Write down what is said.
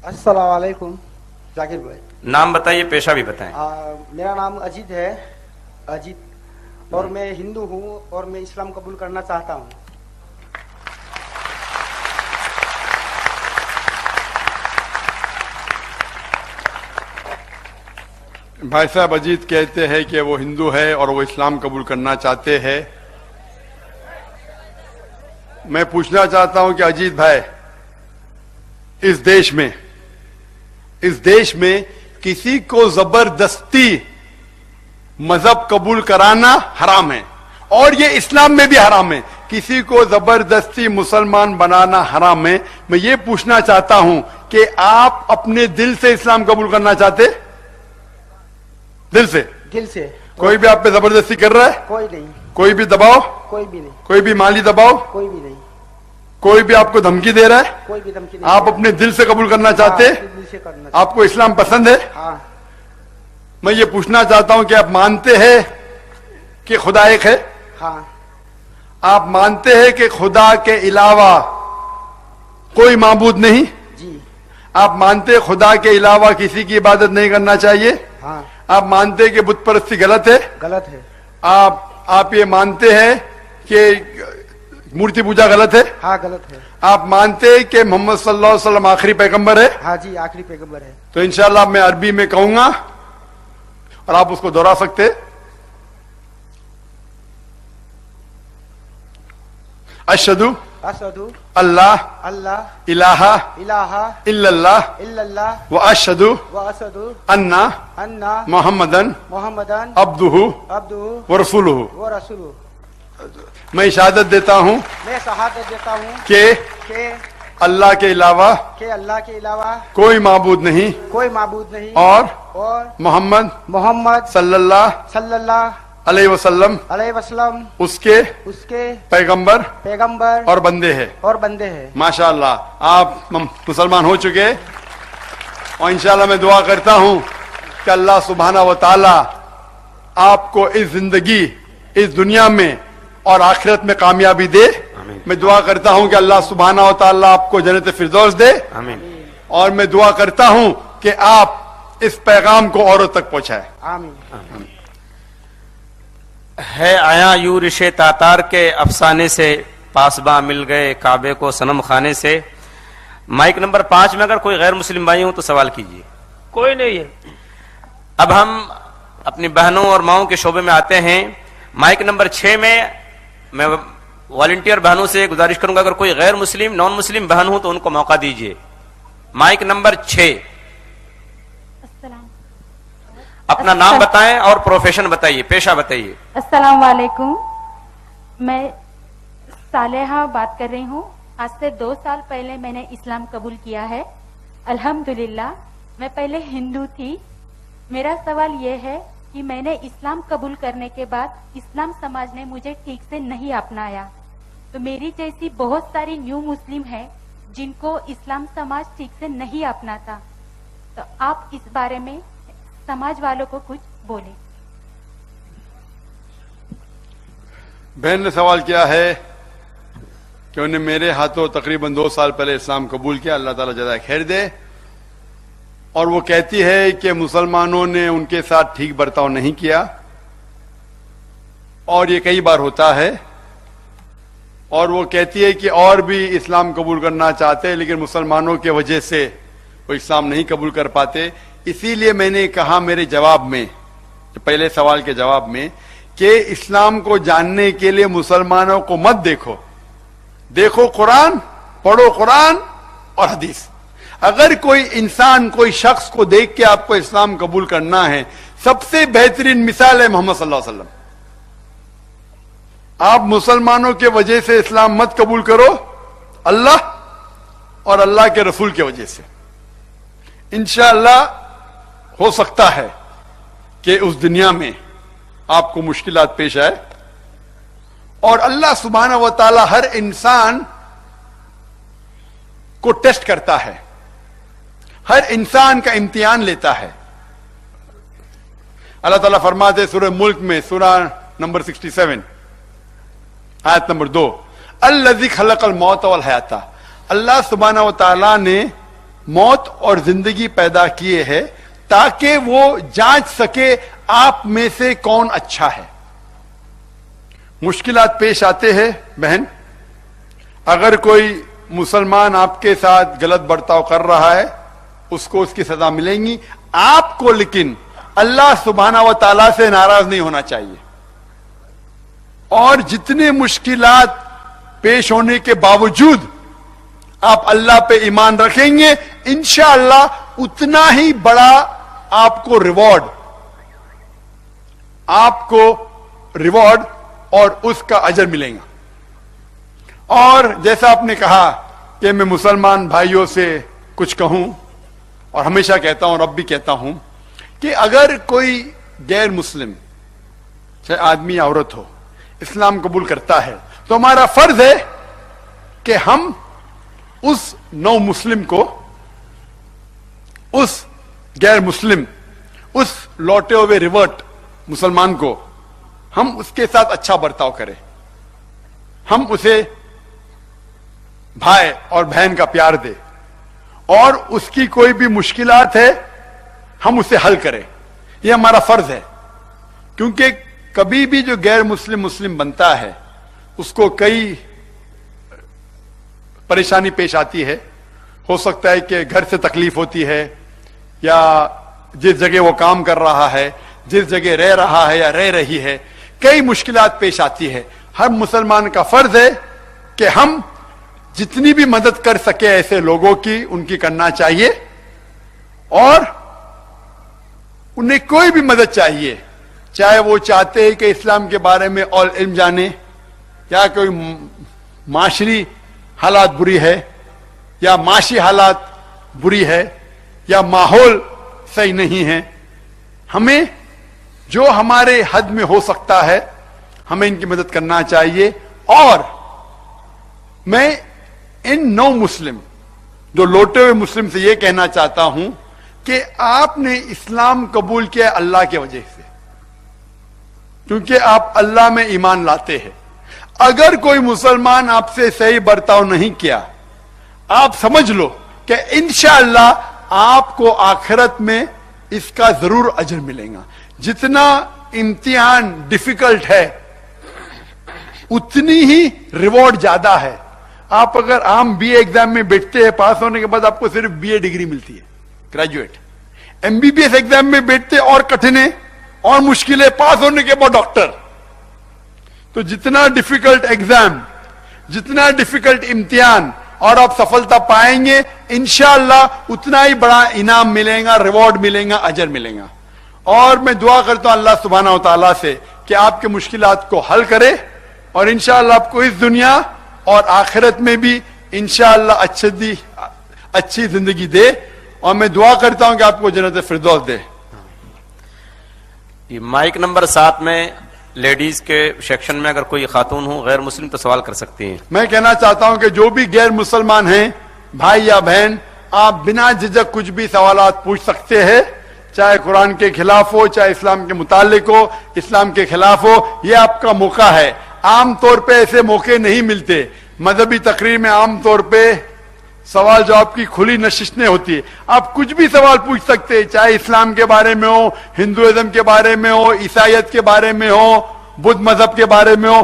अस्सलाम वालेकुम जाकिर भाई। नाम बताइए, पेशा भी बताएं। मेरा नाम अजीत है, अजीत, और मैं हिंदू हूँ और मैं इस्लाम कबूल करना चाहता हूँ। भाई साहब अजीत कहते हैं कि वो हिंदू है और वो इस्लाम कबूल करना चाहते हैं। मैं पूछना चाहता हूं कि अजीत भाई, इस देश में किसी को जबरदस्ती मजहब कबूल कराना हराम है, और ये इस्लाम में भी हराम है। किसी को जबरदस्ती मुसलमान बनाना हराम है। मैं ये पूछना चाहता हूं कि आप अपने दिल से इस्लाम कबूल करना चाहते? दिल से? दिल से। कोई भी आप पे जबरदस्ती कर रहा है? कोई नहीं। कोई भी दबाव? कोई भी नहीं। कोई भी माली दबाव? कोई भी नहीं। कोई भी आपको धमकी दे रहा है? कोई भी धमकी नहीं। आप अपने दिल से कबूल करना चाहते? दिल से करना चाहते। आपको इस्लाम पसंद है? हाँ। मैं ये पूछना चाहता हूं कि आप मानते हैं कि खुदा एक है? हाँ। आप मानते हैं कि खुदा के अलावा कोई माबूद नहीं? जी। आप मानते हैं खुदा के अलावा किसी की इबादत नहीं करना चाहिए? हाँ। आप मानते हैं कि बुत परस्ती गलत है? गलत है। आप ये मानते हैं कि मूर्ति पूजा गलत है? हाँ, गलत है। आप मानते हैं कि मोहम्मद सल्लल्लाहु अलैहि वसल्लम आखिरी पैगंबर है? हाँ जी, आखिरी पैगंबर है। तो इंशाल्लाह मैं अरबी में कहूंगा और आप उसको दोहरा सकते। अशहदु अशहदु अल्लाह अल्लाह इलाहा इलाहा इल्लल्लाह इल्लल्लाह व अशहदु व अशहदु अन्ना अन्ना मोहम्मदन मोहम्मदन अब्दुहु अब्दुहु व रसूलुहु। व रसूलुहु। मैं शहादत देता हूं मैं शहादत देता हूँ कि कि अल्लाह के अलावा अल्लाह के अलावा कोई माबूद नहीं कोई माबूद नहीं, और मोहम्मद मोहम्मद सल्लल्लाहु अलैहि वसल्लम वसल्लम उसके पैगंबर पैगंबर और बंदे हैं। माशाअल्लाह, आप मुसलमान हो चुके, और इंशाअल्लाह मैं दुआ करता हूं कि अल्लाह सुब्हाना व तआला आपको इस जिंदगी, इस दुनिया में और आखिरत में कामयाबी दे। मैं दुआ करता हूं कि अल्लाह सुब्हाना व तआला आपको जन्नत फिरदौस दे। आमीन। और मैं दुआ करता हूं कि आप इस पैगाम को औरों तक पहुंचाए। आमीन। है आया यूं रिशे तातार के अफसाने से, पासबा मिल गए काबे को सनम खाने से। माइक नंबर 5 में अगर कोई गैर मुस्लिम भाई हो तो सवाल कीजिए। कोई नहीं है। अब हम अपनी बहनों और माओं के शोबे में आते हैं। माइक नंबर 6 में मैं वॉलंटियर बहनों से गुजारिश करूंगा, अगर कोई गैर मुस्लिम नॉन मुस्लिम बहन हो तो उनको मौका दीजिए। Mike number 6। अपना नाम बताएं और प्रोफेशन बताइए, पेशा बताइए। अस्सलाम वालेकुम, मैं सालेहा बात कर रही हूँ। आज से 2 साल पहले मैंने इस्लाम कबूल किया है, अल्हम्दुलिल्लाह। मैं पहले हिंदू थी। मेरा सवाल ये है कि मैंने इस्लाम कबूल करने के बाद इस्लाम समाज ने मुझे ठीक से नहीं अपनाया, तो मेरी जैसी बहुत सारी न्यू मुस्लिम है जिनको इस्लाम समाज ठीक से नहीं अपनाता, तो आप इस बारे में समाज वालों को कुछ बोले। बहन ने सवाल किया है कि उन्हें मेरे हाथों तकरीबन 2 साल पहले इस्लाम कबूल किया, अल्लाह ताला जज़ाए खैर दे। और वो कहती है कि मुसलमानों ने उनके साथ ठीक बर्ताव नहीं किया, और ये कई बार होता है। और वो कहती है कि और भी इस्लाम कबूल करना चाहते हैं, लेकिन मुसलमानों की वजह से वो इस्लाम नहीं कबूल कर पाते। इसीलिए मैंने कहा मेरे जवाब में, पहले सवाल के जवाब में, कि इस्लाम को जानने के लिए मुसलमानों को मत देखो कुरान, पढ़ो कुरान और हदीस। अगर कोई इंसान, कोई शख्स को देख के आपको इस्लाम कबूल करना है, सबसे बेहतरीन मिसाल है मोहम्मद सल्लल्लाहु अलैहि वसल्लम। आप मुसलमानों के वजह से इस्लाम मत कबूल करो, अल्लाह और अल्लाह के रसूल की वजह से। इंशाअल्लाह हो सकता है कि उस दुनिया में आपको मुश्किलात पेश आए, और अल्लाह सुब्हाना व तआला हर इंसान को टेस्ट करता है, हर इंसान का इम्तिहान लेता है। अल्लाह ताला फरमाते सूरह मुल्क में, सूरह नंबर 67 आयत नंबर 2, अल्लज़ी खलक़ल मौत वल हयाता। अल्लाह सुब्हाना व तआला ने موت اور زندگی پیدا کیے ہے تاکہ وہ جانچ سکے آپ میں سے کون اچھا ہے. مشکلات پیش آتے ہیں بہن. اگر کوئی مسلمان آپ کے ساتھ غلط برتاؤ کر رہا ہے اس کو اس کی سزا ملیں گی. آپ کو لیکن اللہ سبحانہ و تعالیٰ سے ناراض نہیں ہونا چاہیے, اور جتنے مشکلات پیش ہونے کے باوجود آپ اللہ پہ ایمان رکھیں گے انشاءاللہ اتنا ہی بڑا آپ کو ریوارڈ اور اس کا اجر ملے گا. اور جیسا آپ نے کہا کہ میں مسلمان بھائیوں سے کچھ کہوں, اور ہمیشہ کہتا ہوں اور اب بھی کہتا ہوں کہ اگر کوئی غیر مسلم چاہے آدمی یا عورت ہو اسلام قبول کرتا ہے تو ہمارا فرض ہے کہ ہم اس نو مسلم کو, اس غیر مسلم, اس لوٹے ہوئے ریورٹ مسلمان کو ہم اس کے ساتھ اچھا برتاؤ کریں. ہم اسے بھائی اور بہن کا پیار دے, اور اس کی کوئی بھی مشکلات ہے ہم اسے حل کریں. یہ ہمارا فرض ہے, کیونکہ کبھی بھی جو غیر مسلم بنتا ہے اس کو کئی پریشانی پیش آتی ہے. ہو سکتا ہے کہ گھر سے تکلیف ہوتی ہے, یا جس جگہ وہ کام کر رہا ہے, جس جگہ رہ رہا ہے یا رہ رہی ہے, کئی مشکلات پیش آتی ہے. ہر مسلمان کا فرض ہے کہ ہم جتنی بھی مدد کر سکے ایسے لوگوں کی ان کی کرنا چاہیے, اور انہیں کوئی بھی مدد چاہیے, چاہے وہ چاہتے ہیں کہ اسلام کے بارے میں اور علم جانے, یا کوئی معاشری حالات بری ہے, یا معاشی حالات بری ہے, یا ماحول صحیح نہیں ہے, ہمیں جو ہمارے حد میں ہو سکتا ہے ہمیں ان کی مدد کرنا چاہیے. اور میں ان نو مسلم جو لوٹے ہوئے مسلم سے یہ کہنا چاہتا ہوں کہ آپ نے اسلام قبول کیا اللہ کی وجہ سے, کیونکہ آپ اللہ میں ایمان لاتے ہیں. اگر کوئی مسلمان آپ سے صحیح برتاؤ نہیں کیا, آپ سمجھ لو کہ انشاءاللہ آپ کو آخرت میں اس کا ضرور اجر ملے گا. جتنا امتحان ڈیفیکلٹ ہے اتنی ہی ریوارڈ زیادہ ہے. آپ اگر عام بی اے ایگزام میں بیٹھتے ہیں, پاس ہونے کے بعد آپ کو صرف بی اے ڈگری ملتی ہے, graduate. M B B S exam میں بیٹھتے اور کٹھن ہے اور مشکل ہے, پاس ہونے کے بعد ڈاکٹر. تو جتنا ڈیفیکلٹ ایگزام, جتنا ڈیفیکلٹ امتحان, اور آپ سفلتا پائیں گے انشاءاللہ اتنا ہی بڑا انعام ملے گا, ریوارڈ ملے گا, اجر ملے گا. اور میں دعا کرتا ہوں اللہ سبحانہ و تعالیٰ سے کہ آپ کے مشکلات کو حل کرے, اور انشاءاللہ آپ کو اس دنیا اور آخرت میں بھی انشاءاللہ اچھی زندگی دے. اور میں دعا کرتا ہوں کہ آپ کو جنت فردوس دے. مائک نمبر 7 میں لیڈیز کے سیکشن میں اگر کوئی خاتون ہو غیر مسلم تو سوال کر سکتی ہیں. میں کہنا چاہتا ہوں کہ جو بھی غیر مسلمان ہیں بھائی یا بہن, آپ بنا جھجک کچھ بھی سوالات پوچھ سکتے ہیں, چاہے قرآن کے خلاف ہو, چاہے اسلام کے متعلق ہو, اسلام کے خلاف ہو. یہ آپ کا موقع ہے. عام طور پہ ایسے موقع نہیں ملتے. مذہبی تقریر میں عام طور پہ سوال جواب کی کھلی نشستیں ہوتی ہے. آپ کچھ بھی سوال پوچھ سکتے ہیں, چاہے اسلام کے بارے میں ہو, ہندوازم کے بارے میں ہو, عیسائیت کے بارے میں ہو, بدھ مذہب کے بارے میں ہو.